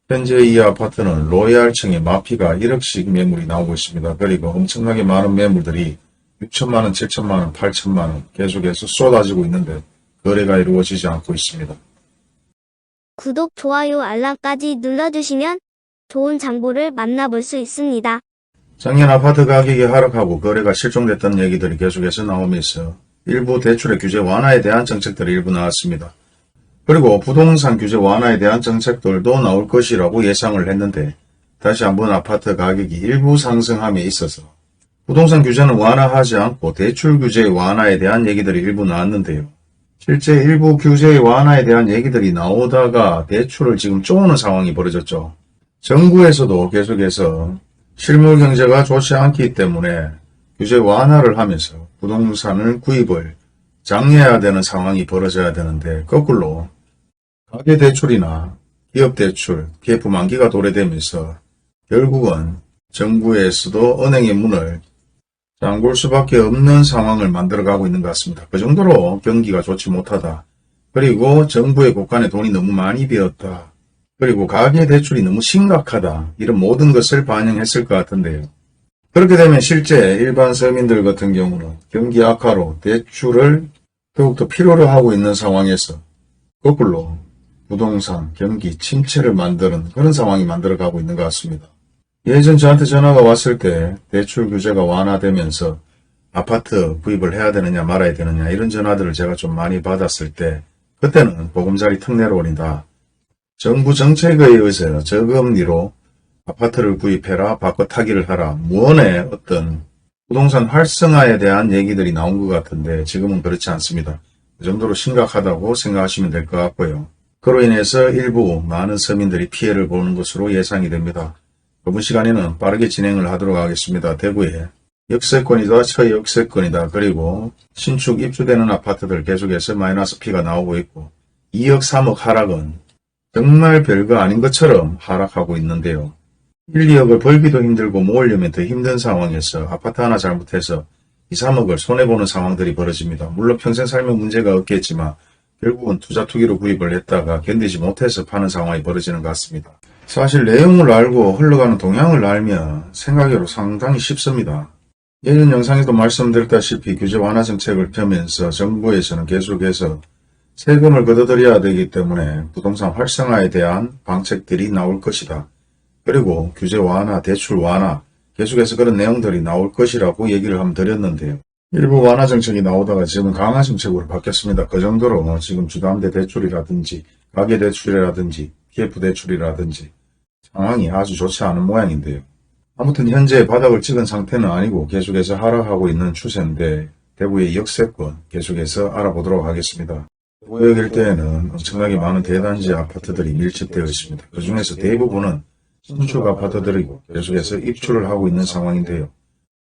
현재 이 아파트는 로얄층의 마피가 1억씩 매물이 나오고 있습니다. 그리고 엄청나게 많은 매물들이 6천만원, 7천만원, 8천만원 계속해서 쏟아지고 있는데 거래가 이루어지지 않고 있습니다. 구독, 좋아요, 알람까지 눌러주시면 좋은 정보를 만나볼 수 있습니다. 작년 아파트 가격이 하락하고 거래가 실종됐던 얘기들이 계속해서 나오면서 일부 대출의 규제 완화에 대한 정책들이 일부 나왔습니다. 그리고 부동산 규제 완화에 대한 정책들도 나올 것이라고 예상을 했는데 다시 한번 아파트 가격이 일부 상승함에 있어서 부동산 규제는 완화하지 않고 대출 규제 완화에 대한 얘기들이 일부 나왔는데요. 실제 일부 규제 완화에 대한 얘기들이 나오다가 대출을 지금 쪼는 상황이 벌어졌죠. 정부에서도 계속해서 실물 경제가 좋지 않기 때문에 규제 완화를 하면서 부동산을 구입을 장려해야 되는 상황이 벌어져야 되는데 거꾸로 가계대출이나 기업대출, PF 만기가 도래되면서 결국은 정부에서도 은행의 문을 잠글 수밖에 없는 상황을 만들어가고 있는 것 같습니다. 그 정도로 경기가 좋지 못하다. 그리고 정부의 곳간에 돈이 너무 많이 비었다. 그리고 가계대출이 너무 심각하다. 이런 모든 것을 반영했을 것 같은데요. 그렇게 되면 실제 일반 서민들 같은 경우는 경기 악화로 대출을 더욱더 필요로 하고 있는 상황에서 거꾸로 부동산, 경기 침체를 만드는 그런 상황이 만들어가고 있는 것 같습니다. 예전 저한테 전화가 왔을 때 대출 규제가 완화되면서 아파트 구입을 해야 되느냐 말아야 되느냐 이런 전화들을 제가 좀 많이 받았을 때 그때는 보금자리 특례론이다. 정부 정책에 의해서 저금리로 아파트를 구입해라, 바꿔 타기를 하라. 무언의 어떤 부동산 활성화에 대한 얘기들이 나온 것 같은데 지금은 그렇지 않습니다. 그 정도로 심각하다고 생각하시면 될 것 같고요. 그로 인해서 일부 많은 서민들이 피해를 보는 것으로 예상이 됩니다. 이번 시간에는 빠르게 진행을 하도록 하겠습니다. 대구에 역세권이다, 처역세권이다, 그리고 신축 입주되는 아파트들 계속해서 마이너스 P가 나오고 있고 2억, 3억 하락은 정말 별거 아닌 것처럼 하락하고 있는데요. 1, 2억을 벌기도 힘들고 모으려면 더 힘든 상황에서 아파트 하나 잘못해서 2, 3억을 손해보는 상황들이 벌어집니다. 물론 평생 살면 문제가 없겠지만 결국은 투자 투기로 구입을 했다가 견디지 못해서 파는 상황이 벌어지는 것 같습니다. 사실 내용을 알고 흘러가는 동향을 알면 생각으로 상당히 쉽습니다. 예전 영상에도 말씀드렸다시피 규제 완화 정책을 펴면서 정부에서는 계속해서 세금을 걷어들여야 되기 때문에 부동산 활성화에 대한 방책들이 나올 것이다. 그리고 규제 완화, 대출 완화 계속해서 그런 내용들이 나올 것이라고 얘기를 한번 드렸는데요. 일부 완화 정책이 나오다가 지금 강화 정책으로 바뀌었습니다. 그 정도로 지금 주담대 대출이라든지 가계대출이라든지 PF대출이라든지 상황이 아주 좋지 않은 모양인데요. 아무튼 현재 바닥을 찍은 상태는 아니고 계속해서 하락하고 있는 추세인데 대구의 역세권 계속해서 알아보도록 하겠습니다. 대구역 일대에는 엄청나게 많은 대단지 아파트들이 밀집되어 있습니다. 그 중에서 대부분은 신축 아파트들이고 계속해서 입주를 하고 있는 상황인데요.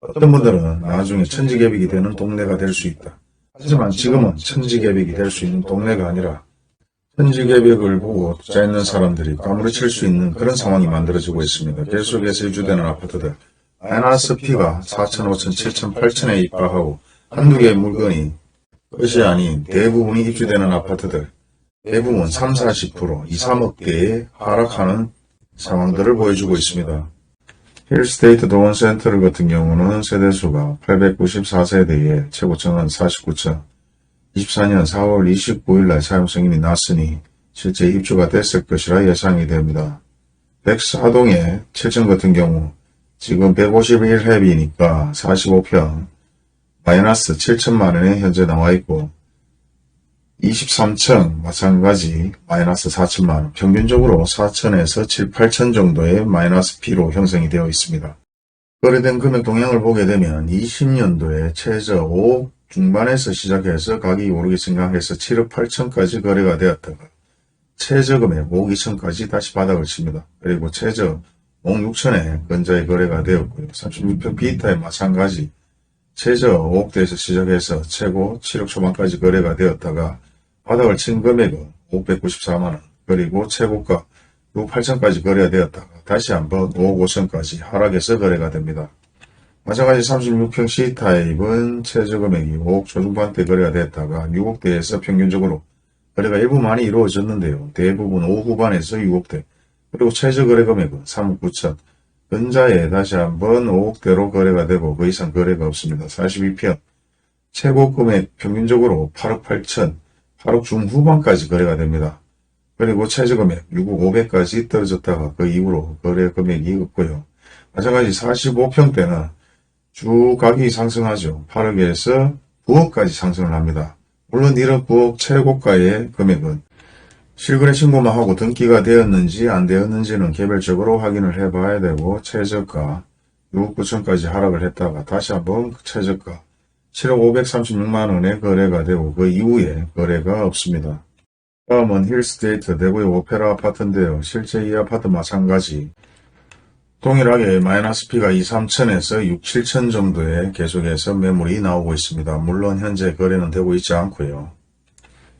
어떤 분들은 나중에 천지개벽이 되는 동네가 될 수 있다. 하지만 지금은 천지개벽이 될 수 있는 동네가 아니라 천지개벽을 보고 투자했는 사람들이 까무러칠 수 있는 그런 상황이 만들어지고 있습니다. 계속해서 입주되는 아파트들 마이너스 P가 4천, 5천, 7천, 8천에 입가하고 한두 개의 물건이 끝이 아닌 대부분이 입주되는 아파트들 대부분 3, 40%, 2, 3억대에 하락하는 상황들을 보여주고 있습니다. 힐스테이트 도원센터를 같은 경우는 세대수가 894세대에 최고층은 49층, 24년 4월 29일날 사용 승인이 났으니 실제 입주가 됐을 것이라 예상이 됩니다. 백사동의 7층 같은 경우 지금 151회비니까 45평 마이너스 7천만원에 현재 나와있고 23층 마찬가지 마이너스 4천만원, 평균적으로 4천에서 7, 8천 정도의 마이너스 P로 형성이 되어 있습니다. 거래된 금액 동향을 보게 되면 20년도에 최저 5억 중반에서 시작해서 가격이 오르기 생각해서 7억 8천까지 거래가 되었다가 최저 금액 5억 2천까지 다시 바닥을 칩니다. 그리고 최저 5억 6천에 근자에 거래가 되었고요. 36평 비타에 마찬가지 최저 5억대에서 시작해서 최고 7억 초반까지 거래가 되었다가 바닥을 친 금액은 5억 194만원, 그리고 최고가 6억 8천까지 거래가 되었다가 다시 한번 5억 5천까지 하락해서 거래가 됩니다. 마찬가지 36평 C타입은 최저 금액이 5억 초중반대 거래가 됐다가 6억대에서 평균적으로 거래가 일부 많이 이루어졌는데요. 대부분 5억 후반에서 6억대, 그리고 최저 거래 금액은 3억 9천. 근자에 다시 한번 5억대로 거래가 되고 그 이상 거래가 없습니다. 42평. 최고 금액 평균적으로 8억 8천, 8억 중후반까지 거래가 됩니다. 그리고 최저 금액 6억 500까지 떨어졌다가 그 이후로 거래 금액이 없고요. 마찬가지 45평대는 쭉 가격이 상승하죠. 8억에서 9억까지 상승을 합니다. 물론 1억 9억 최고가의 금액은 실거래 신고만 하고 등기가 되었는지 안 되었는지는 개별적으로 확인을 해봐야 되고 최저가 6억 9천까지 하락을 했다가 다시 한번 최저가 7억 536만원에 거래가 되고 그 이후에 거래가 없습니다. 다음은 힐스테이트 대구의 오페라 아파트인데요. 실제 이 아파트 마찬가지 동일하게 마이너스 P가 2, 3천에서 6, 7천 정도에 계속해서 매물이 나오고 있습니다. 물론 현재 거래는 되고 있지 않고요.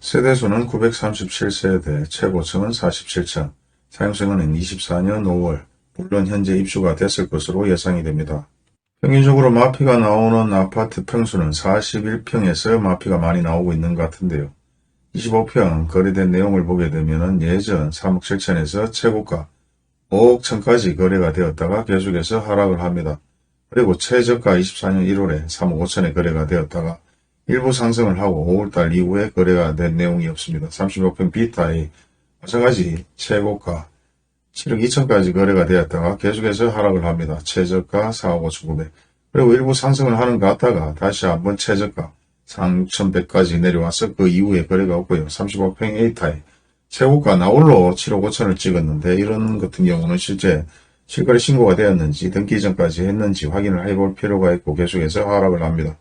세대수는 937세대, 최고층은 47층, 사용시간은 24년 5월, 물론 현재 입주가 됐을 것으로 예상이 됩니다. 평균적으로 마피가 나오는 아파트 평수는 41평에서 마피가 많이 나오고 있는 것 같은데요. 25평 거래된 내용을 보게 되면 예전 3억 7천에서 최고가 5억 천까지 거래가 되었다가 계속해서 하락을 합니다. 그리고 최저가 24년 1월에 3억 5천에 거래가 되었다가 일부 상승을 하고 5월달 이후에 거래가 된 내용이 없습니다. 35평 B타입 마찬가지 최고가 7억 2천까지 거래가 되었다가 계속해서 하락을 합니다. 최저가 4억 5천 9백. 그리고 일부 상승을 하는 것 같다가 다시 한번 최저가 4억 6,100까지 내려와서 그 이후에 거래가 없고요. 35평 A타입 최고가 나홀로 7억 5천을 찍었는데 이런 같은 경우는 실제 실거래 신고가 되었는지 등기 이전까지 했는지 확인을 해볼 필요가 있고 계속해서 하락을 합니다.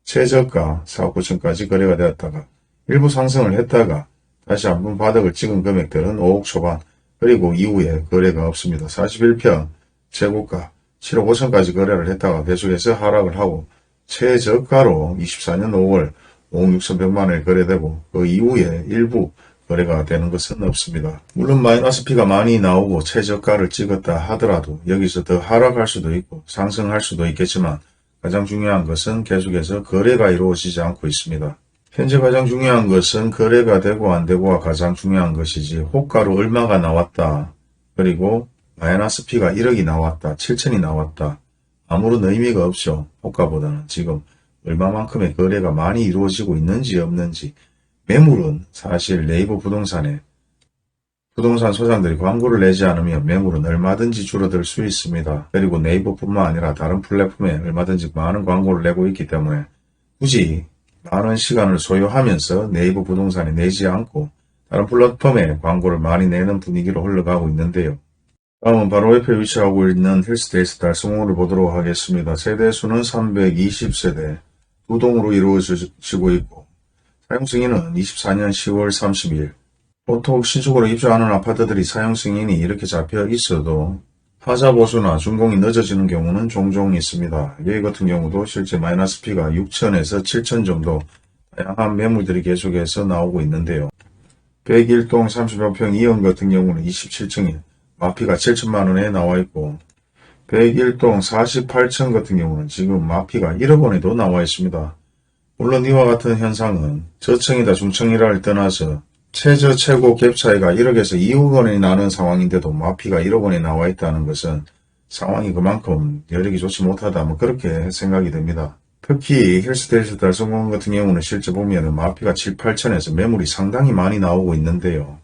최저가 4억 9천까지 거래가 되었다가 일부 상승을 했다가 다시 한번 바닥을 찍은 금액들은 5억 초반 그리고 이후에 거래가 없습니다. 41평 최고가 7억 5천까지 거래를 했다가 계속해서 하락을 하고 최저가로 24년 5월 5억 6,100만원에 거래되고 그 이후에 일부 거래가 되는 것은 없습니다. 물론 마이너스 P가 많이 나오고 최저가를 찍었다 하더라도 여기서 더 하락할 수도 있고 상승할 수도 있겠지만 가장 중요한 것은 계속해서 거래가 이루어지지 않고 있습니다. 현재 가장 중요한 것은 거래가 되고 안 되고가 가장 중요한 것이지 호가로 얼마가 나왔다. 그리고 마이너스 P가 1억이 나왔다. 7천이 나왔다. 아무런 의미가 없죠. 호가보다는 지금 얼마만큼의 거래가 많이 이루어지고 있는지 없는지 매물은 사실 네이버 부동산에 부동산 소장들이 광고를 내지 않으면 매물은 얼마든지 줄어들 수 있습니다. 그리고 네이버뿐만 아니라 다른 플랫폼에 얼마든지 많은 광고를 내고 있기 때문에 굳이 많은 시간을 소요하면서 네이버 부동산에 내지 않고 다른 플랫폼에 광고를 많이 내는 분위기로 흘러가고 있는데요. 다음은 바로 옆에 위치하고 있는 힐스테이트 달성호를 보도록 하겠습니다. 세대수는 320세대, 두 동으로 이루어지고 있고 사용승인은 24년 10월 30일. 보통 신축으로 입주하는 아파트들이 사용승인이 이렇게 잡혀 있어도 하자보수나 준공이 늦어지는 경우는 종종 있습니다. 여기 같은 경우도 실제 마이너스 P가 6천에서 7천 정도 다양한 매물들이 계속해서 나오고 있는데요. 101동 30여평 2형 같은 경우는 27층에 마피가 7천만원에 나와 있고 101동 48층 같은 경우는 지금 마피가 1억 원에도 나와 있습니다. 물론 이와 같은 현상은 저층이다 중층이라를 떠나서 최저 최고 갭 차이가 1억에서 2억 원이 나는 상황인데도 마피가 1억 원에 나와 있다는 것은 상황이 그만큼 여력이 좋지 못하다 뭐 그렇게 생각이 됩니다. 특히 힐스테이트 달성공 같은 경우는 실제 보면 마피가 7, 8천에서 매물이 상당히 많이 나오고 있는데요.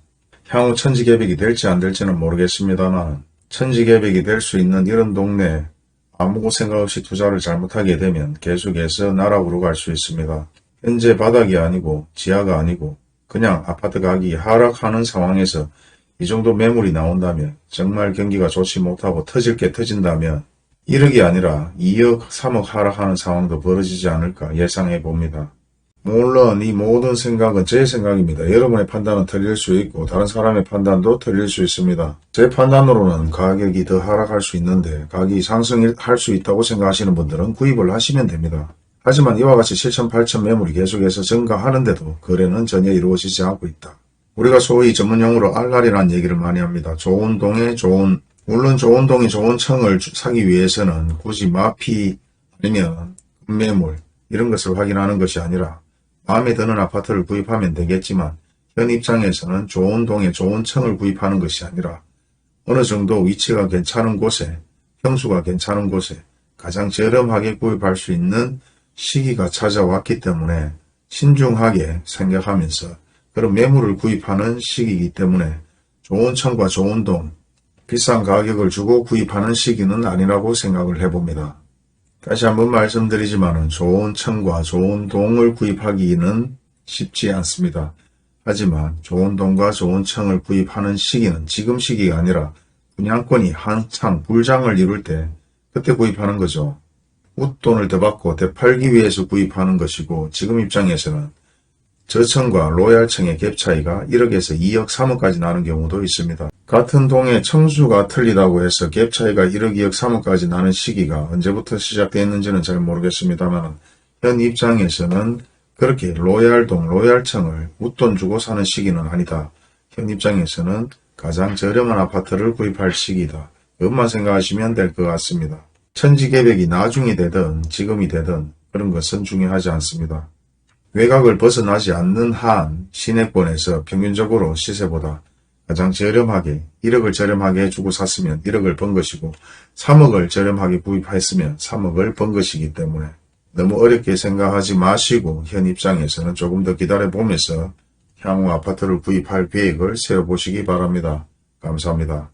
향후 천지개벽이 될지 안 될지는 모르겠습니다만 천지개벽이 될 수 있는 이런 동네 아무 생각 없이 투자를 잘못하게 되면 계속해서 나락으로 갈 수 있습니다. 현재 바닥이 아니고 지하가 아니고 그냥 아파트 가격이 하락하는 상황에서 이 정도 매물이 나온다면 정말 경기가 좋지 못하고 터질 게 터진다면 1억이 아니라 2억, 3억 하락하는 상황도 벌어지지 않을까 예상해 봅니다. 물론 이 모든 생각은 제 생각입니다. 여러분의 판단은 틀릴 수 있고 다른 사람의 판단도 틀릴 수 있습니다. 제 판단으로는 가격이 더 하락할 수 있는데 가격이 상승할 수 있다고 생각하시는 분들은 구입을 하시면 됩니다. 하지만 이와 같이 7천, 8천 매물이 계속해서 증가하는데도 거래는 전혀 이루어지지 않고 있다. 우리가 소위 전문용어로 알랄이라는 얘기를 많이 합니다. 좋은 동에 물론 좋은 동에 좋은 층을 사기 위해서는 굳이 마피 아니면 매물 이런 것을 확인하는 것이 아니라 마음에 드는 아파트를 구입하면 되겠지만 현 입장에서는 좋은 동에 좋은 층을 구입하는 것이 아니라 어느 정도 위치가 괜찮은 곳에, 평수가 괜찮은 곳에 가장 저렴하게 구입할 수 있는 시기가 찾아왔기 때문에 신중하게 생각하면서 그런 매물을 구입하는 시기이기 때문에 좋은 층과 좋은 동, 비싼 가격을 주고 구입하는 시기는 아니라고 생각을 해봅니다. 다시 한번 말씀드리지만 좋은 층과 좋은 동을 구입하기는 쉽지 않습니다. 하지만 좋은 동과 좋은 층을 구입하는 시기는 지금 시기가 아니라 분양권이 한창 불장을 이룰 때 그때 구입하는 거죠. 웃돈을 더 받고 되팔기 위해서 구입하는 것이고 지금 입장에서는 저층과 로얄층의 갭 차이가 1억에서 2억, 3억까지 나는 경우도 있습니다. 같은 동의 층수가 틀리다고 해서 갭 차이가 1억, 2억, 3억까지 나는 시기가 언제부터 시작됐는지는 잘 모르겠습니다만 현 입장에서는 그렇게 로얄동, 로얄층을 웃돈 주고 사는 시기는 아니다. 현 입장에서는 가장 저렴한 아파트를 구입할 시기다. 그것만 생각하시면 될 것 같습니다. 천지개벽이 나중이 되든 지금이 되든 그런 것은 중요하지 않습니다. 외곽을 벗어나지 않는 한 시내권에서 평균적으로 시세보다 가장 저렴하게 1억을 저렴하게 주고 샀으면 1억을 번 것이고 3억을 저렴하게 구입했으면 3억을 번 것이기 때문에 너무 어렵게 생각하지 마시고 현 입장에서는 조금 더 기다려보면서 향후 아파트를 구입할 계획을 세워보시기 바랍니다. 감사합니다.